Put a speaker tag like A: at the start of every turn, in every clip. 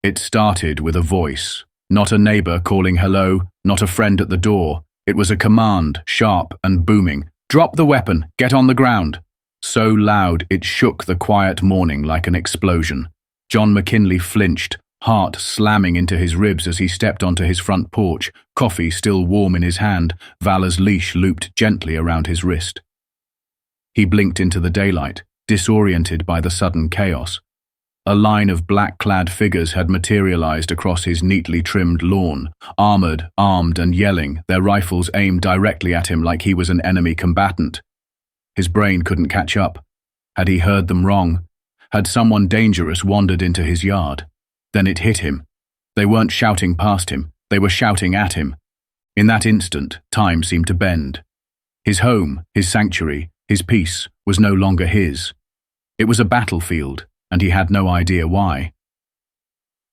A: It started with a voice. Not a neighbor calling hello, not a friend at the door. It was a command, sharp and booming. "Drop the weapon, get on the ground." So loud it shook the quiet morning like an explosion. John McKinley flinched, heart slamming into his ribs as he stepped onto his front porch, coffee still warm in his hand, Vala's leash looped gently around his wrist. He blinked into the daylight, disoriented by the sudden chaos. A line of black-clad figures had materialized across his neatly trimmed lawn, armored, armed and yelling, their rifles aimed directly at him like he was an enemy combatant. His brain couldn't catch up. Had he heard them wrong? Had someone dangerous wandered into his yard? Then it hit him. They weren't shouting past him, they were shouting at him. In that instant, time seemed to bend. His home, his sanctuary, his peace was no longer his. It was a battlefield, and he had no idea why.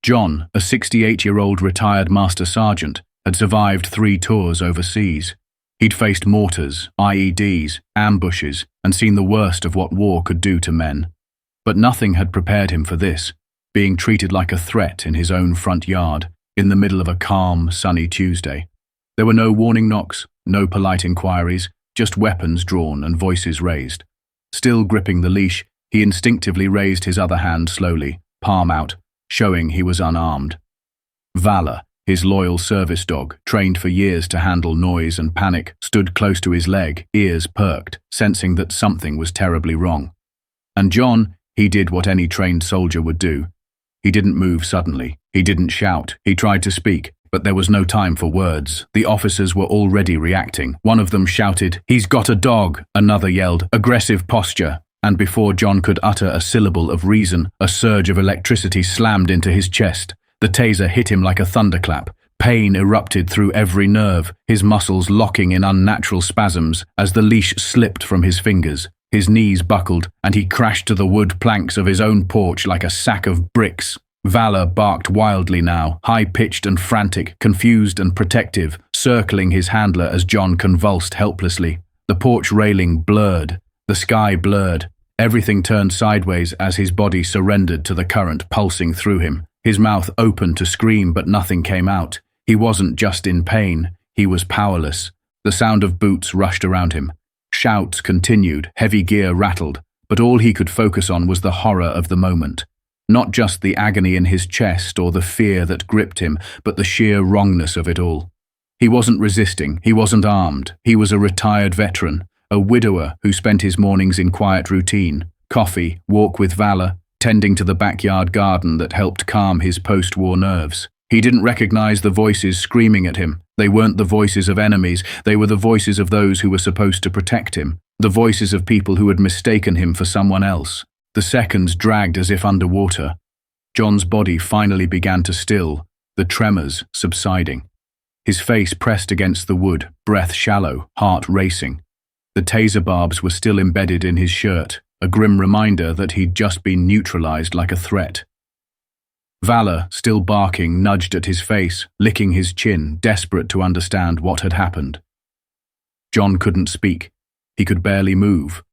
A: John, a 68-year-old retired master sergeant, had survived 3 tours overseas. He'd faced mortars, IEDs, ambushes, and seen the worst of what war could do to men. But nothing had prepared him for this, being treated like a threat in his own front yard, in the middle of a calm, sunny Tuesday. There were no warning knocks, no polite inquiries, just weapons drawn and voices raised. Still gripping the leash, he instinctively raised his other hand slowly, palm out, showing he was unarmed. Vala, his loyal service dog, trained for years to handle noise and panic, stood close to his leg, ears perked, sensing that something was terribly wrong. And John, he did what any trained soldier would do. He didn't move suddenly. He didn't shout. He tried to speak, but there was no time for words. The officers were already reacting. One of them shouted, "He's got a dog!" Another yelled, "Aggressive posture!" And before John could utter a syllable of reason, a surge of electricity slammed into his chest. The taser hit him like a thunderclap. Pain erupted through every nerve, his muscles locking in unnatural spasms as the leash slipped from his fingers. His knees buckled, and he crashed to the wood planks of his own porch like a sack of bricks. Vala barked wildly now, high-pitched and frantic, confused and protective, circling his handler as John convulsed helplessly. The porch railing blurred, the sky blurred. Everything turned sideways as his body surrendered to the current pulsing through him. His mouth opened to scream, but nothing came out. He wasn't just in pain, he was powerless. The sound of boots rushed around him. Shouts continued, heavy gear rattled, but all he could focus on was the horror of the moment. Not just the agony in his chest or the fear that gripped him, but the sheer wrongness of it all. He wasn't resisting, he wasn't armed, he was a retired veteran, a widower who spent his mornings in quiet routine, coffee, walk with Vala, tending to the backyard garden that helped calm his post-war nerves. He didn't recognize the voices screaming at him. They weren't the voices of enemies, they were the voices of those who were supposed to protect him, the voices of people who had mistaken him for someone else. The seconds dragged as if underwater. John's body finally began to still, the tremors subsiding. His face pressed against the wood, breath shallow, heart racing. The taser barbs were still embedded in his shirt, a grim reminder that he'd just been neutralized like a threat. Vala, still barking, nudged at his face, licking his chin, desperate to understand what had happened. John couldn't speak. He could barely move.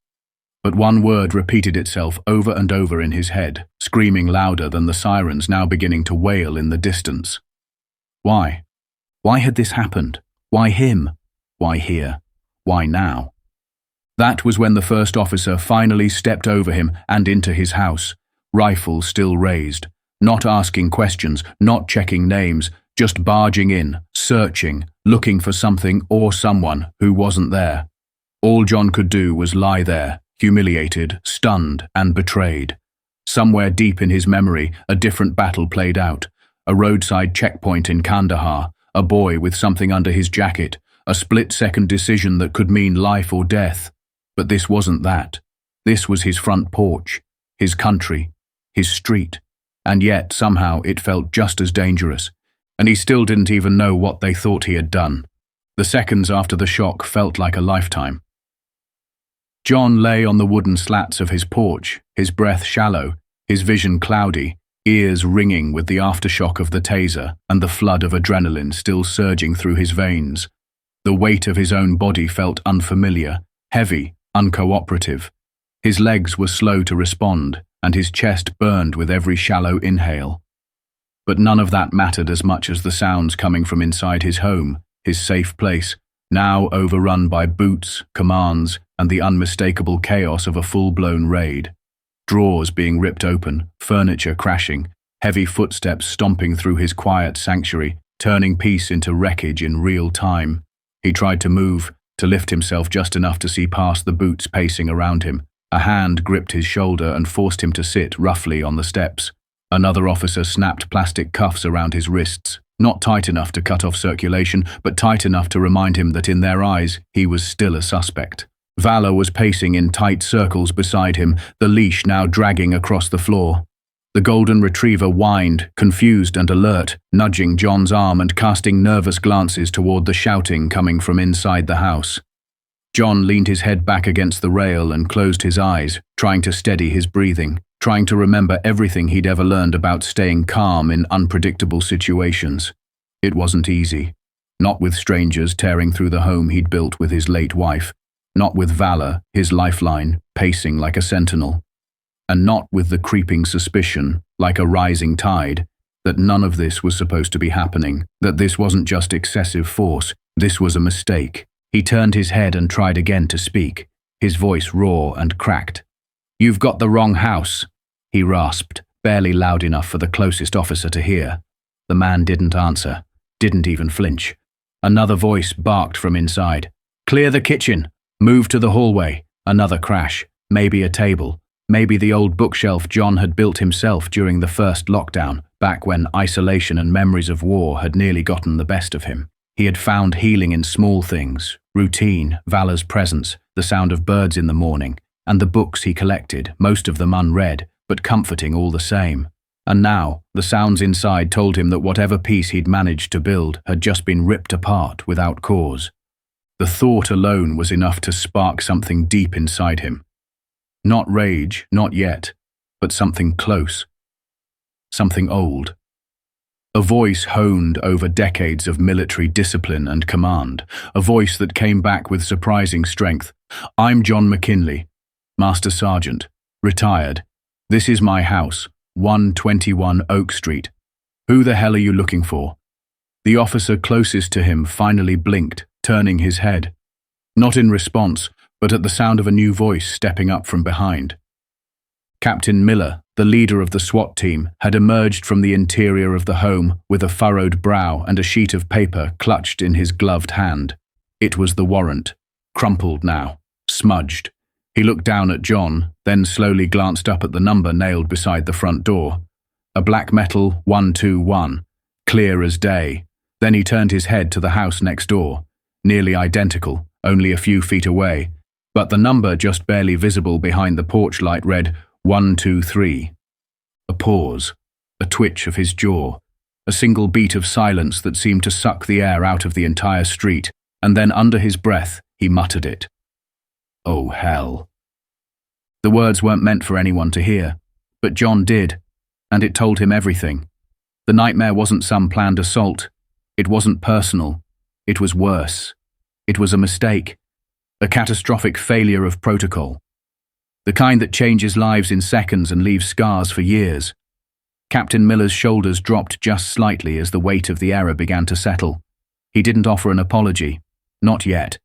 A: But one word repeated itself over and over in his head, screaming louder than the sirens now beginning to wail in the distance. Why? Why had this happened? Why him? Why here? Why now? That was when the first officer finally stepped over him and into his house, rifle still raised. Not asking questions, not checking names, just barging in, searching, looking for something or someone who wasn't there. All John could do was lie there, humiliated, stunned, and betrayed. Somewhere deep in his memory, a different battle played out. A roadside checkpoint in Kandahar, a boy with something under his jacket, a split-second decision that could mean life or death. But this wasn't that. This was his front porch, his country, his street. And yet, somehow, it felt just as dangerous, and he still didn't even know what they thought he had done. The seconds after the shock felt like a lifetime. John lay on the wooden slats of his porch, his breath shallow, his vision cloudy, ears ringing with the aftershock of the taser and the flood of adrenaline still surging through his veins. The weight of his own body felt unfamiliar, heavy, uncooperative. His legs were slow to respond, and his chest burned with every shallow inhale. But none of that mattered as much as the sounds coming from inside his home, his safe place, now overrun by boots, commands, and the unmistakable chaos of a full-blown raid. Drawers being ripped open, furniture crashing, heavy footsteps stomping through his quiet sanctuary, turning peace into wreckage in real time. He tried to move, to lift himself just enough to see past the boots pacing around him. A hand gripped his shoulder and forced him to sit roughly on the steps. Another officer snapped plastic cuffs around his wrists, not tight enough to cut off circulation, but tight enough to remind him that in their eyes, he was still a suspect. Valor was pacing in tight circles beside him, the leash now dragging across the floor. The golden retriever whined, confused and alert, nudging John's arm and casting nervous glances toward the shouting coming from inside the house. John leaned his head back against the rail and closed his eyes, trying to steady his breathing, trying to remember everything he'd ever learned about staying calm in unpredictable situations. It wasn't easy. Not with strangers tearing through the home he'd built with his late wife. Not with Valor, his lifeline, pacing like a sentinel. And not with the creeping suspicion, like a rising tide, that none of this was supposed to be happening, that this wasn't just excessive force, this was a mistake. He turned his head and tried again to speak, his voice raw and cracked. "You've got the wrong house," he rasped, barely loud enough for the closest officer to hear. The man didn't answer, didn't even flinch. Another voice barked from inside. "Clear the kitchen! Move to the hallway." Another crash, maybe a table. Maybe the old bookshelf John had built himself during the first lockdown, back when isolation and memories of war had nearly gotten the best of him. He had found healing in small things, routine, Valor's presence, the sound of birds in the morning, and the books he collected, most of them unread, but comforting all the same. And now, the sounds inside told him that whatever peace he'd managed to build had just been ripped apart without cause. The thought alone was enough to spark something deep inside him. Not rage, not yet, but something close. Something old. A voice honed over decades of military discipline and command. A voice that came back with surprising strength. "I'm John McKinley, Master Sergeant, retired. This is my house, 121 Oak Street. Who the hell are you looking for?" The officer closest to him finally blinked, turning his head. Not in response, but at the sound of a new voice stepping up from behind. Captain Miller, the leader of the SWAT team, had emerged from the interior of the home with a furrowed brow and a sheet of paper clutched in his gloved hand. It was the warrant, crumpled now, smudged. He looked down at John, then slowly glanced up at the number nailed beside the front door. A black metal 121, clear as day. Then he turned his head to the house next door, nearly identical, only a few feet away, but the number just barely visible behind the porch light read 123. A pause, a twitch of his jaw, a single beat of silence that seemed to suck the air out of the entire street, and then under his breath, he muttered it. "Oh, hell." The words weren't meant for anyone to hear, but John did, and it told him everything. The nightmare wasn't some planned assault. It wasn't personal. It was worse. It was a mistake, a catastrophic failure of protocol. The kind that changes lives in seconds and leaves scars for years. Captain Miller's shoulders dropped just slightly as the weight of the error began to settle. He didn't offer an apology. Not yet.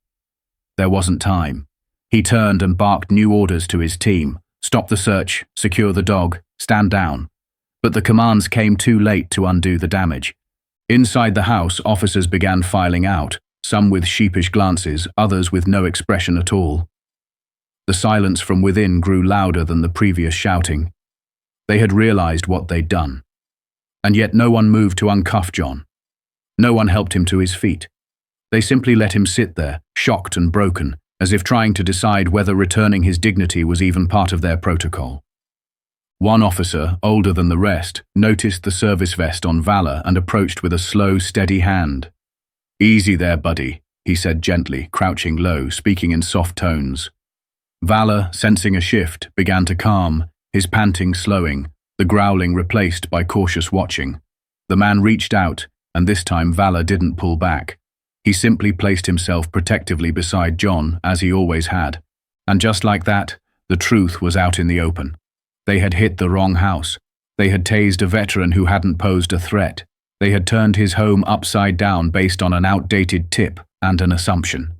A: There wasn't time. He turned and barked new orders to his team. Stop the search, secure the dog, stand down. But the commands came too late to undo the damage. Inside the house, officers began filing out, some with sheepish glances, others with no expression at all. The silence from within grew louder than the previous shouting. They had realized what they'd done. And yet no one moved to uncuff John. No one helped him to his feet. They simply let him sit there, shocked and broken, as if trying to decide whether returning his dignity was even part of their protocol. One officer, older than the rest, noticed the service vest on Valor and approached with a slow, steady hand. "Easy there, buddy," he said gently, crouching low, speaking in soft tones. Valor, sensing a shift, began to calm, his panting slowing, the growling replaced by cautious watching. The man reached out, and this time Valor didn't pull back. He simply placed himself protectively beside John, as he always had. And just like that, the truth was out in the open. They had hit the wrong house. They had tased a veteran who hadn't posed a threat. They had turned his home upside down based on an outdated tip and an assumption.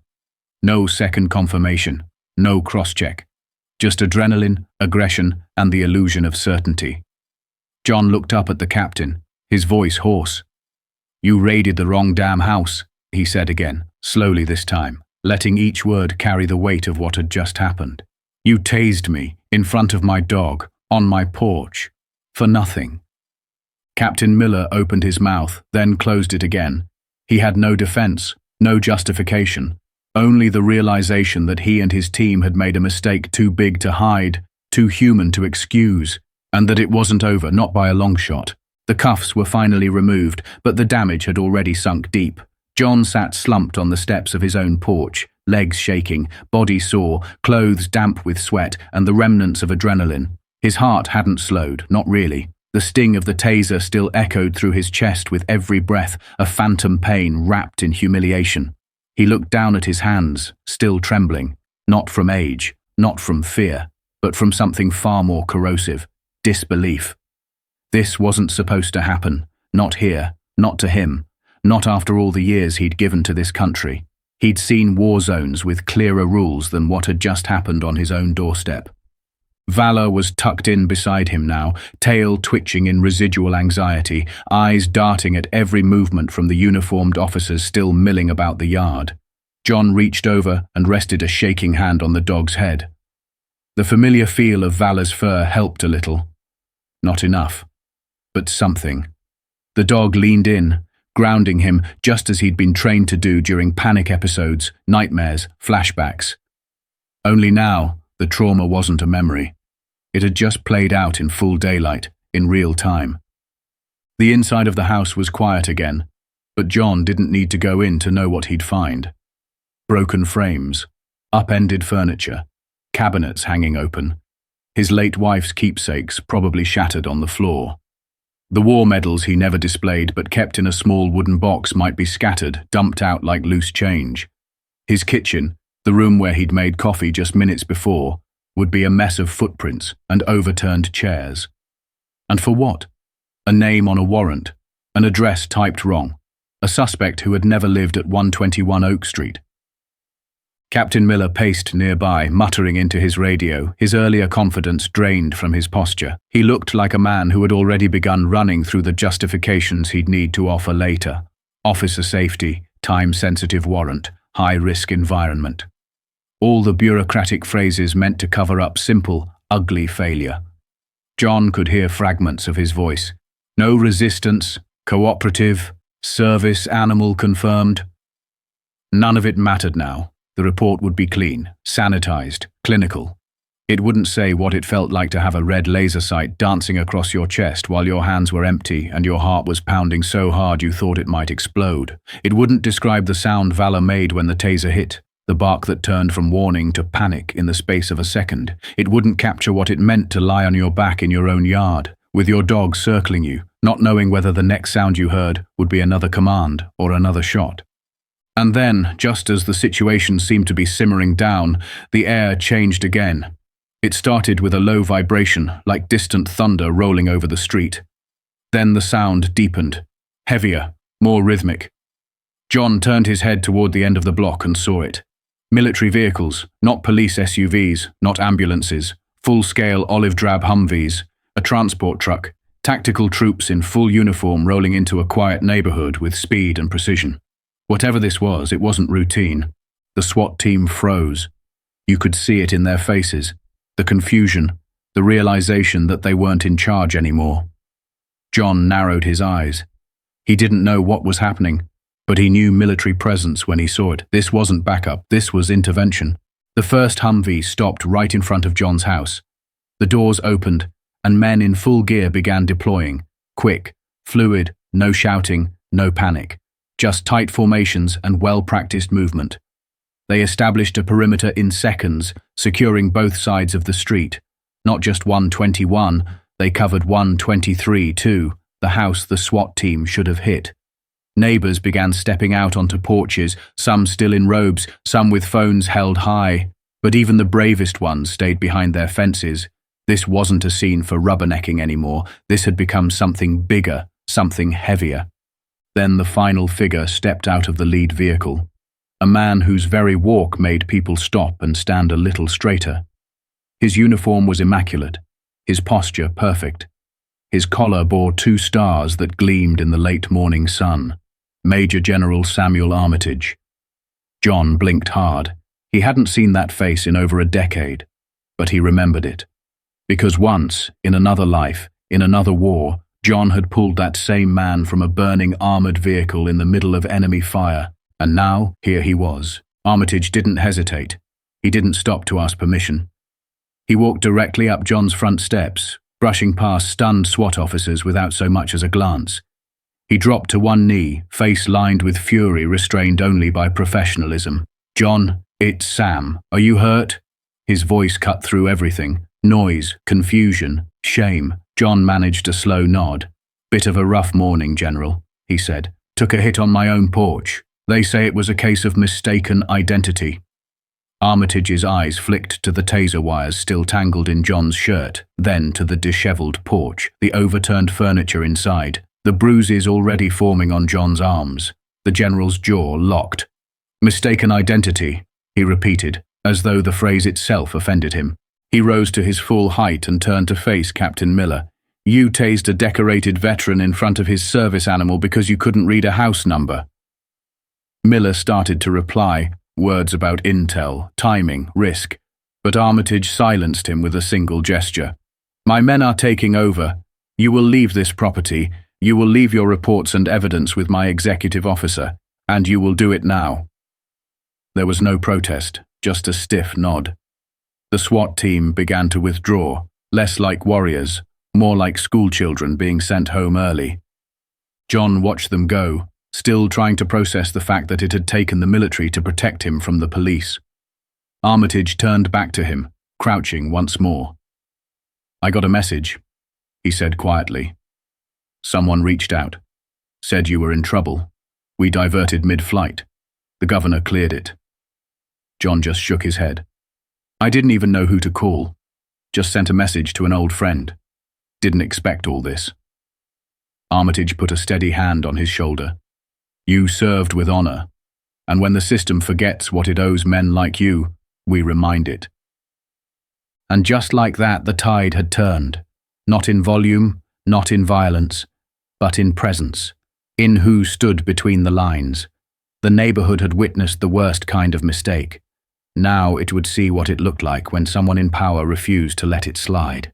A: No second confirmation, no cross-check. Just adrenaline, aggression, and the illusion of certainty. John looked up at the captain, his voice hoarse. "You raided the wrong damn house," he said again, slowly this time, letting each word carry the weight of what had just happened. "You tased me, in front of my dog, on my porch, for nothing." Captain Miller opened his mouth, then closed it again. He had no defense, no justification, only the realization that he and his team had made a mistake too big to hide, too human to excuse, and that it wasn't over, not by a long shot. The cuffs were finally removed, but the damage had already sunk deep. John sat slumped on the steps of his own porch, legs shaking, body sore, clothes damp with sweat, and the remnants of adrenaline. His heart hadn't slowed, not really. The sting of the taser still echoed through his chest with every breath, a phantom pain wrapped in humiliation. He looked down at his hands, still trembling, not from age, not from fear, but from something far more corrosive, disbelief. This wasn't supposed to happen, not here, not to him, not after all the years he'd given to this country. He'd seen war zones with clearer rules than what had just happened on his own doorstep. Valor was tucked in beside him now, tail twitching in residual anxiety, eyes darting at every movement from the uniformed officers still milling about the yard. John reached over and rested a shaking hand on the dog's head. The familiar feel of Valor's fur helped a little. Not enough, but something. The dog leaned in, grounding him just as he'd been trained to do during panic episodes, nightmares, flashbacks. Only now, the trauma wasn't a memory. It had just played out in full daylight, in real time. The inside of the house was quiet again, but John didn't need to go in to know what he'd find. Broken frames, upended furniture, cabinets hanging open. His late wife's keepsakes probably shattered on the floor. The war medals he never displayed but kept in a small wooden box might be scattered, dumped out like loose change. His kitchen, the room where he'd made coffee just minutes before, would be a mess of footprints and overturned chairs. And for what? A name on a warrant, an address typed wrong, a suspect who had never lived at 121 Oak Street. Captain Miller paced nearby, muttering into his radio, his earlier confidence drained from his posture. He looked like a man who had already begun running through the justifications he'd need to offer later. Officer safety, time-sensitive warrant, high-risk environment. All the bureaucratic phrases meant to cover up simple, ugly failure. John could hear fragments of his voice. No resistance, cooperative, service animal confirmed. None of it mattered now. The report would be clean, sanitized, clinical. It wouldn't say what it felt like to have a red laser sight dancing across your chest while your hands were empty and your heart was pounding so hard you thought it might explode. It wouldn't describe the sound Valor made when the taser hit, the bark that turned from warning to panic in the space of a second. It wouldn't capture what it meant to lie on your back in your own yard, with your dog circling you, not knowing whether the next sound you heard would be another command or another shot. And then, just as the situation seemed to be simmering down, the air changed again. It started with a low vibration, like distant thunder rolling over the street. Then the sound deepened, heavier, more rhythmic. John turned his head toward the end of the block and saw it. Military vehicles, not police SUVs, not ambulances, full-scale olive-drab Humvees, a transport truck, tactical troops in full uniform rolling into a quiet neighborhood with speed and precision. Whatever this was, it wasn't routine. The SWAT team froze. You could see it in their faces, the confusion, the realization that they weren't in charge anymore. John narrowed his eyes. He didn't know what was happening, but he knew military presence when he saw it. This wasn't backup, this was intervention. The first Humvee stopped right in front of John's house. The doors opened, and men in full gear began deploying. Quick, fluid, no shouting, no panic. Just tight formations and well-practiced movement. They established a perimeter in seconds, securing both sides of the street. Not just 121, they covered 123 too, the house the SWAT team should have hit. Neighbors began stepping out onto porches, some still in robes, some with phones held high. But even the bravest ones stayed behind their fences, This wasn't a scene for rubbernecking anymore. This had become something bigger, something heavier. Then the final figure stepped out of the lead vehicle. A man whose very walk made people stop and stand a little straighter. His uniform was immaculate, his posture perfect. His collar bore 2 stars that gleamed in the late morning sun. Major General Samuel Armitage. John blinked hard. He hadn't seen that face in over a decade, but he remembered it. Because once, in another life, in another war, John had pulled that same man from a burning armored vehicle in the middle of enemy fire. And now, here he was. Armitage didn't hesitate. He didn't stop to ask permission. He walked directly up John's front steps, brushing past stunned SWAT officers without so much as a glance. He dropped to one knee, face lined with fury restrained only by professionalism. "John, it's Sam. Are you hurt?" His voice cut through everything. Noise, confusion, shame. John managed a slow nod. "Bit of a rough morning, General," he said. "Took a hit on my own porch. They say it was a case of mistaken identity." Armitage's eyes flicked to the taser wires still tangled in John's shirt, then to the disheveled porch, the overturned furniture inside, the bruises already forming on John's arms. The General's jaw locked. "Mistaken identity," he repeated, as though the phrase itself offended him. He rose to his full height and turned to face Captain Miller. "You tased a decorated veteran in front of his service animal because you couldn't read a house number." Miller started to reply, words about intel, timing, risk, but Armitage silenced him with a single gesture. "My men are taking over. You will leave this property. You will leave your reports and evidence with my executive officer, and you will do it now." There was no protest, just a stiff nod. The SWAT team began to withdraw, less like warriors, more like schoolchildren being sent home early. John watched them go, still trying to process the fact that it had taken the military to protect him from the police. Armitage turned back to him, crouching once more. "I got a message," he said quietly. "Someone reached out. Said you were in trouble. We diverted mid-flight. The governor cleared it." John just shook his head. "I didn't even know who to call. Just sent a message to an old friend. Didn't expect all this." Armitage put a steady hand on his shoulder. "You served with honor, and when the system forgets what it owes men like you, we remind it." And just like that, the tide had turned. Not in volume, not in violence, but in presence. In who stood between the lines. The neighborhood had witnessed the worst kind of mistake. Now it would see what it looked like when someone in power refused to let it slide.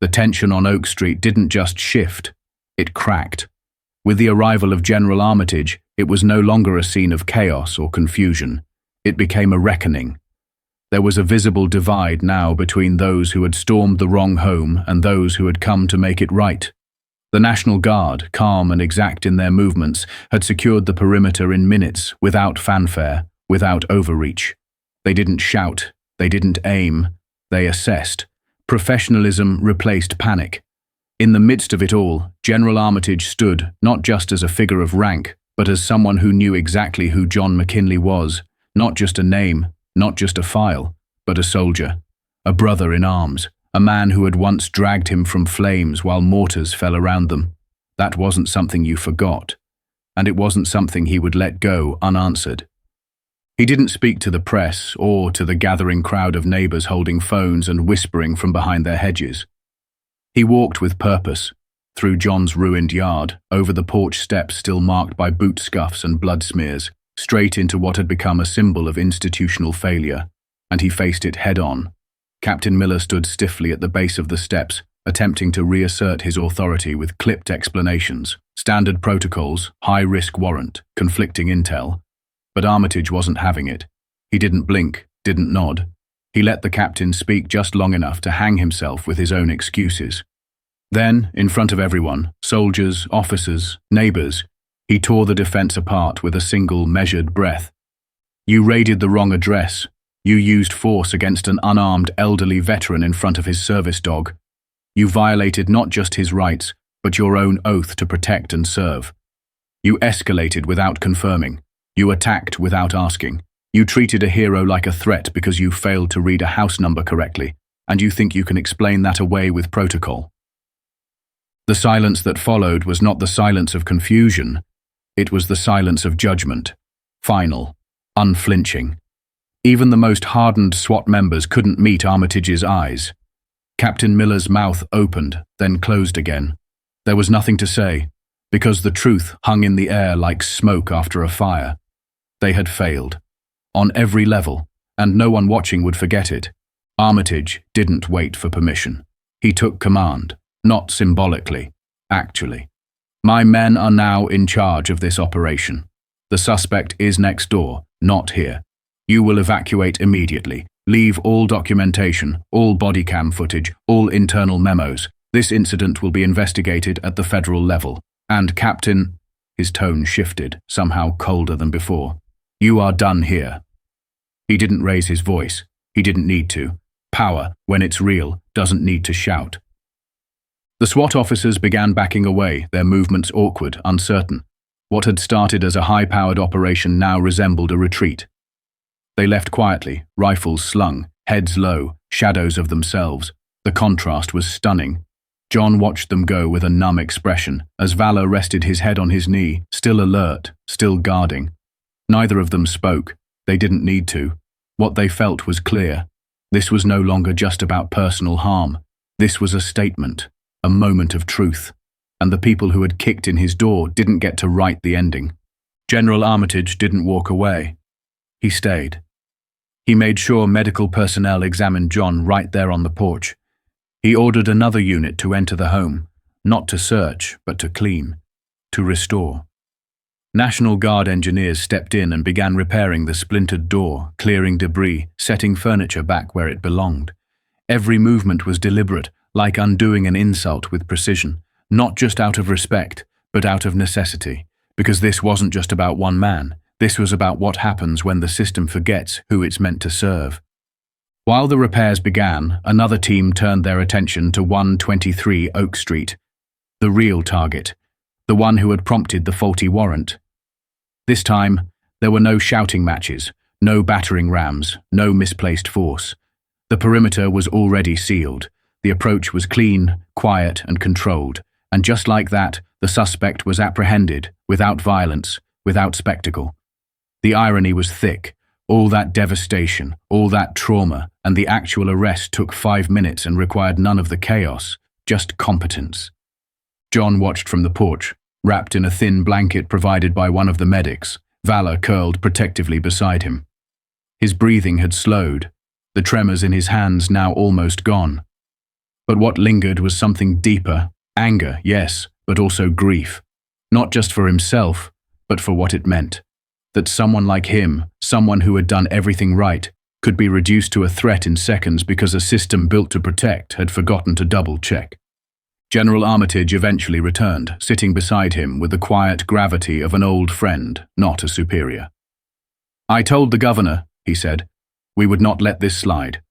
A: The tension on Oak Street didn't just shift, it cracked. With the arrival of General Armitage, it was no longer a scene of chaos or confusion. It became a reckoning. There was a visible divide now between those who had stormed the wrong home and those who had come to make it right. The National Guard, calm and exact in their movements, had secured the perimeter in minutes, without fanfare, without overreach. They didn't shout, they didn't aim, they assessed. Professionalism replaced panic. In the midst of it all, General Armitage stood, not just as a figure of rank, but as someone who knew exactly who John McKinley was, not just a name, not just a file, but a soldier, a brother in arms, a man who had once dragged him from flames while mortars fell around them. That wasn't something you forgot, and it wasn't something he would let go unanswered. He didn't speak to the press or to the gathering crowd of neighbors holding phones and whispering from behind their hedges. He walked with purpose, through John's ruined yard, over the porch steps still marked by boot scuffs and blood smears, straight into what had become a symbol of institutional failure, and he faced it head-on. Captain Miller stood stiffly at the base of the steps, attempting to reassert his authority with clipped explanations, standard protocols, high-risk warrant, conflicting intel. But Armitage wasn't having it. He didn't blink, didn't nod. He let the captain speak just long enough to hang himself with his own excuses. Then, in front of everyone, soldiers, officers, neighbors, he tore the defense apart with a single measured breath. "You raided the wrong address. You used force against an unarmed elderly veteran in front of his service dog. You violated not just his rights, but your own oath to protect and serve. You escalated without confirming. You attacked without asking. You treated a hero like a threat because you failed to read a house number correctly. and you think you can explain that away with protocol. The silence that followed was not the silence of confusion, it was the silence of judgment, final, unflinching. Even the most hardened SWAT members couldn't meet Armitage's eyes. Captain Miller's mouth opened, then closed again. There was nothing to say, because the truth hung in the air like smoke after a fire. They had failed. On every level, and no one watching would forget it. Armitage didn't wait for permission. He took command, not symbolically, actually. My men are now in charge of this operation. The suspect is next door, not here. You will evacuate immediately. Leave all documentation, all body cam footage, all internal memos. This incident will be investigated at the federal level. And Captain, his tone shifted, somehow colder than before. You are done here. He didn't raise his voice. He didn't need to. Power, when it's real, doesn't need to shout. The SWAT officers began backing away, their movements awkward, uncertain. What had started as a high-powered operation now resembled a retreat. They left quietly, rifles slung, heads low, shadows of themselves. The contrast was stunning. John watched them go with a numb expression, as Valor rested his head on his knee, still alert, still guarding. Neither of them spoke. They didn't need to. What they felt was clear. This was no longer just about personal harm. This was a statement, a moment of truth. And the people who had kicked in his door didn't get to write the ending. General Armitage didn't walk away. He stayed. He made sure medical personnel examined John right there on the porch. He ordered another unit to enter the home, not to search, but to clean, to restore. National Guard engineers stepped in and began repairing the splintered door, clearing debris, setting furniture back where it belonged. Every movement was deliberate, like undoing an insult with precision, not just out of respect, but out of necessity, because this wasn't just about one man. This was about what happens when the system forgets who it's meant to serve. While the repairs began, another team turned their attention to 123 Oak Street, the real target, the one who had prompted the faulty warrant. This time, there were no shouting matches, no battering rams, no misplaced force. The perimeter was already sealed. The approach was clean, quiet, and controlled, and just like that, the suspect was apprehended, without violence, without spectacle. The irony was thick. All that devastation, all that trauma, and the actual arrest took 5 minutes and required none of the chaos, just competence. John watched from the porch, wrapped in a thin blanket provided by one of the medics, Valor curled protectively beside him. His breathing had slowed, the tremors in his hands now almost gone. But what lingered was something deeper, anger, yes, but also grief. Not just for himself, but for what it meant. That someone like him, someone who had done everything right, could be reduced to a threat in seconds because a system built to protect had forgotten to double-check. General Armitage eventually returned, sitting beside him with the quiet gravity of an old friend, not a superior. "I told the governor," he said, "we would not let this slide.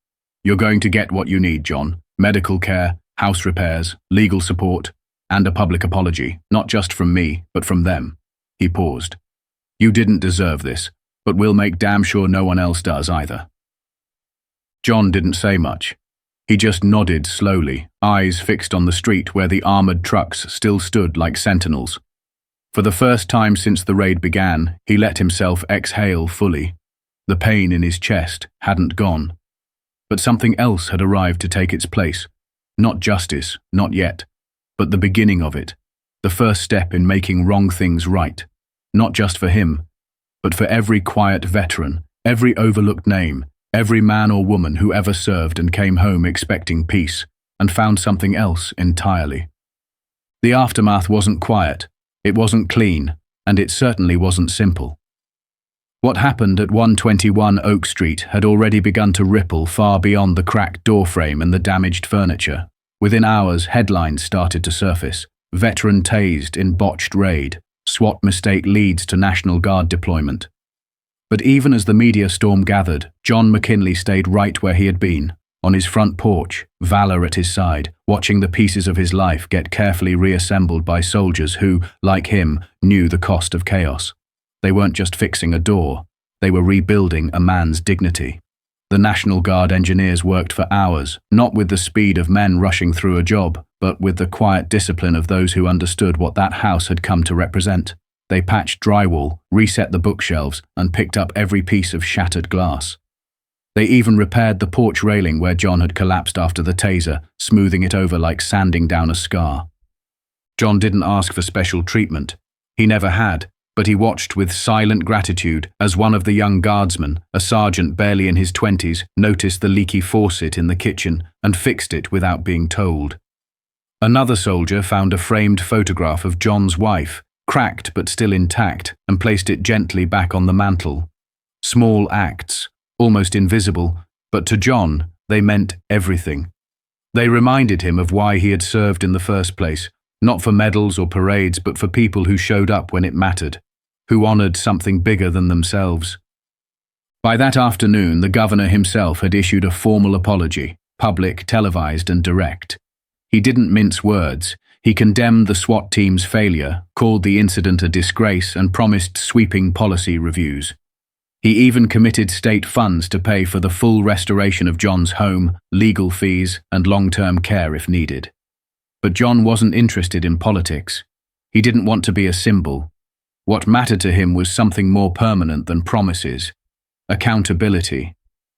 A: You're going to get what you need, John. Medical care, house repairs, legal support, and a public apology, not just from me, but from them." He paused. "You didn't deserve this, but we'll make damn sure no one else does either." John didn't say much. He just nodded slowly, eyes fixed on the street where the armored trucks still stood like sentinels. For the first time since the raid began, he let himself exhale fully. The pain in his chest hadn't gone. But something else had arrived to take its place. Not justice, not yet, but the beginning of it. The first step in making wrong things right. Not just for him, but for every quiet veteran, every overlooked name, every man or woman who ever served and came home expecting peace, and found something else entirely. The aftermath wasn't quiet, it wasn't clean, and it certainly wasn't simple. What happened at 121 Oak Street had already begun to ripple far beyond the cracked doorframe and the damaged furniture. Within hours, headlines started to surface. Veteran tased in botched raid. SWAT mistake leads to National Guard deployment. But even as the media storm gathered, John McKinley stayed right where he had been, on his front porch, Valor at his side, watching the pieces of his life get carefully reassembled by soldiers who, like him, knew the cost of chaos. They weren't just fixing a door, they were rebuilding a man's dignity. The National Guard engineers worked for hours, not with the speed of men rushing through a job, but with the quiet discipline of those who understood what that house had come to represent. They patched drywall, reset the bookshelves, and picked up every piece of shattered glass. They even repaired the porch railing where John had collapsed after the taser, smoothing it over like sanding down a scar. John didn't ask for special treatment. He never had, but he watched with silent gratitude as one of the young guardsmen, a sergeant barely in his 20s, noticed the leaky faucet in the kitchen and fixed it without being told. Another soldier found a framed photograph of John's wife, cracked but still intact, and placed it gently back on the mantel. Small acts, almost invisible, but to John, they meant everything. They reminded him of why he had served in the first place, not for medals or parades, but for people who showed up when it mattered, who honored something bigger than themselves. By that afternoon, the governor himself had issued a formal apology, public, televised, and direct. He didn't mince words. He condemned the SWAT team's failure, called the incident a disgrace, and promised sweeping policy reviews. He even committed state funds to pay for the full restoration of John's home, legal fees, and long-term care if needed. But John wasn't interested in politics. He didn't want to be a symbol. What mattered to him was something more permanent than promises: accountability.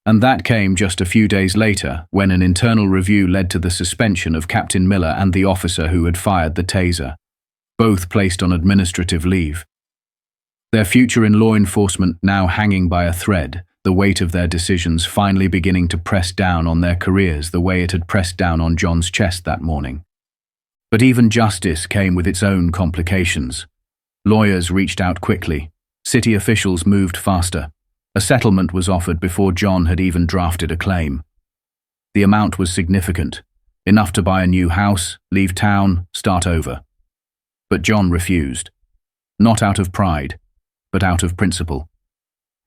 A: And that came just a few days later, when an internal review led to the suspension of Captain Miller and the officer who had fired the taser, both placed on administrative leave. Their future in law enforcement now hanging by a thread, the weight of their decisions finally beginning to press down on their careers the way it had pressed down on John's chest that morning. But even justice came with its own complications. Lawyers reached out quickly. City officials moved faster. A settlement was offered before John had even drafted a claim. The amount was significant, enough to buy a new house, leave town, start over. But John refused. Not out of pride, but out of principle.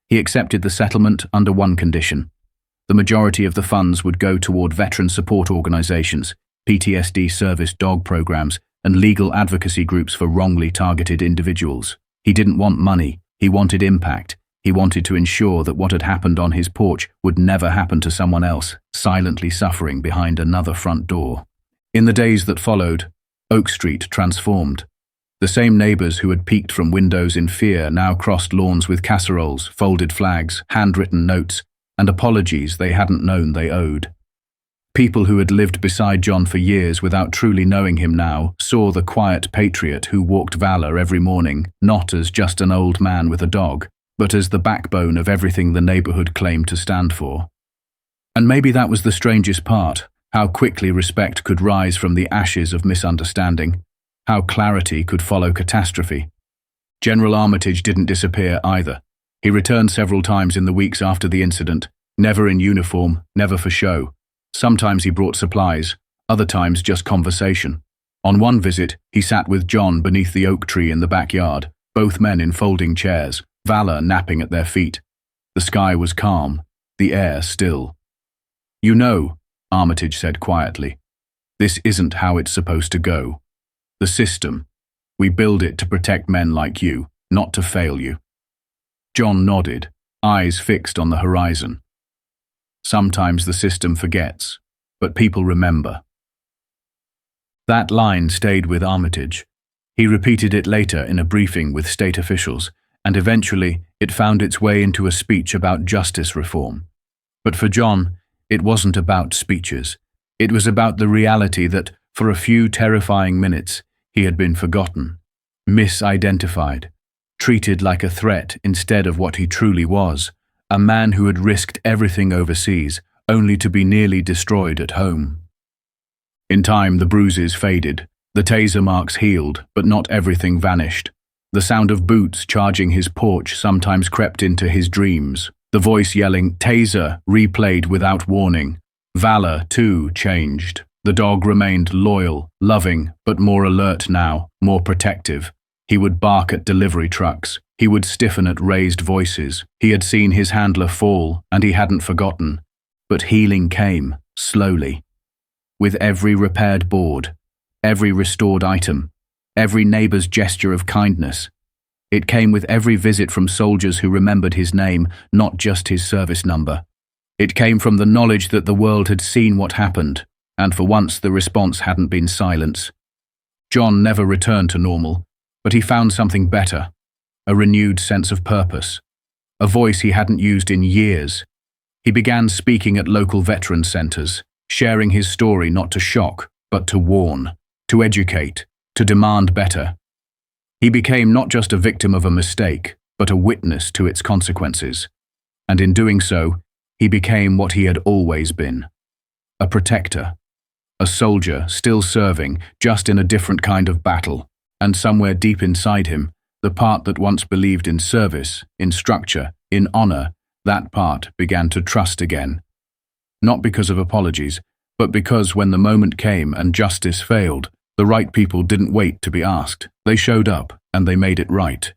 A: He accepted the settlement under one condition. The majority of the funds would go toward veteran support organizations, PTSD service dog programs, and legal advocacy groups for wrongly targeted individuals. He didn't want money, he wanted impact. He wanted to ensure that what had happened on his porch would never happen to someone else, silently suffering behind another front door. In the days that followed, Oak Street transformed. The same neighbors who had peeked from windows in fear now crossed lawns with casseroles, folded flags, handwritten notes, and apologies they hadn't known they owed. People who had lived beside John for years without truly knowing him now saw the quiet patriot who walked valor every morning, not as just an old man with a dog, but as the backbone of everything the neighborhood claimed to stand for. And maybe that was the strangest part, how quickly respect could rise from the ashes of misunderstanding, how clarity could follow catastrophe. General Armitage didn't disappear either. He returned several times in the weeks after the incident, never in uniform, never for show. Sometimes he brought supplies, other times just conversation. On one visit, he sat with John beneath the oak tree in the backyard, both men in folding chairs, Valor napping at their feet. The sky was calm, the air still. "You know," Armitage said quietly, "this isn't how it's supposed to go. The system, we build it to protect men like you, not to fail you." John nodded, eyes fixed on the horizon. Sometimes the system forgets, but people remember. That line stayed with Armitage. He repeated it later in a briefing with state officials, and eventually it found its way into a speech about justice reform. But for John, it wasn't about speeches. It was about the reality that, for a few terrifying minutes, he had been forgotten, misidentified, treated like a threat instead of what he truly was, a man who had risked everything overseas, only to be nearly destroyed at home. In time, the bruises faded. The taser marks healed, but not everything vanished. The sound of boots charging his porch sometimes crept into his dreams. The voice yelling, "Taser," replayed without warning. Valor, too, changed. The dog remained loyal, loving, but more alert now, more protective. He would bark at delivery trucks. He would stiffen at raised voices. He had seen his handler fall, and he hadn't forgotten. But healing came, slowly. With every repaired board, every restored item, every neighbor's gesture of kindness. It came with every visit from soldiers who remembered his name, not just his service number. It came from the knowledge that the world had seen what happened, and for once the response hadn't been silence. John never returned to normal, but he found something better, a renewed sense of purpose, a voice he hadn't used in years. He began speaking at local veteran centers, sharing his story not to shock, but to warn, to educate, to demand better. He became not just a victim of a mistake, but a witness to its consequences. And in doing so, he became what he had always been, a protector, a soldier still serving, just in a different kind of battle, and somewhere deep inside him, the part that once believed in service, in structure, in honor, that part began to trust again. Not because of apologies, but because when the moment came and justice failed, the right people didn't wait to be asked. They showed up, and they made it right.